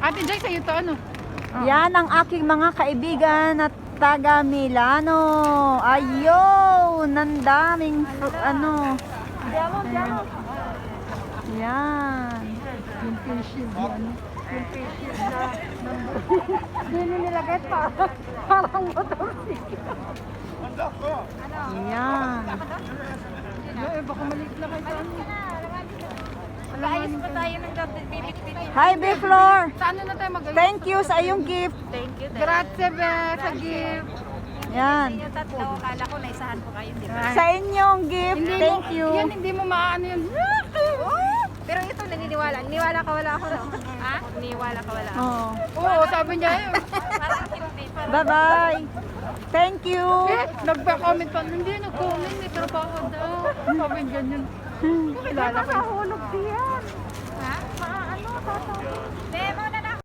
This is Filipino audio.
Ate Jay, sa'yo to ano? Yan ang aking mga kaibigan at taga Milano. Ayun, nandaming ano. Yan. Yung face shield yan. Yung face shield na hindi nilagay pa. Parang motorsiklo. Yan. Eh, baka maliit na kayo saan. Ayos pa tayo ng bibit-bibit. Hi, Biflor. Sa ano na tayo mag-ayos? Thank you sa iyong gift. Thank you. Grazie, be, sa gift. Yan. Yung tatlo, kala ko naisahan po kayo, di ba? Sa inyong gift. Hindi Thank mo, you. Yan, hindi mo maano yun. Pero ito, naniniwala. Niwala ka wala ako, no? Ha? Niwala ka wala ako. Oh. Oo, sabi niya yun. Parang hindi. Parang Bye-bye. Thank you. Eh, nagpa-comment pa. Hindi, nag-comment. May trabaho daw. Sabi ganyan. Kilala ko. nakahulog diyan.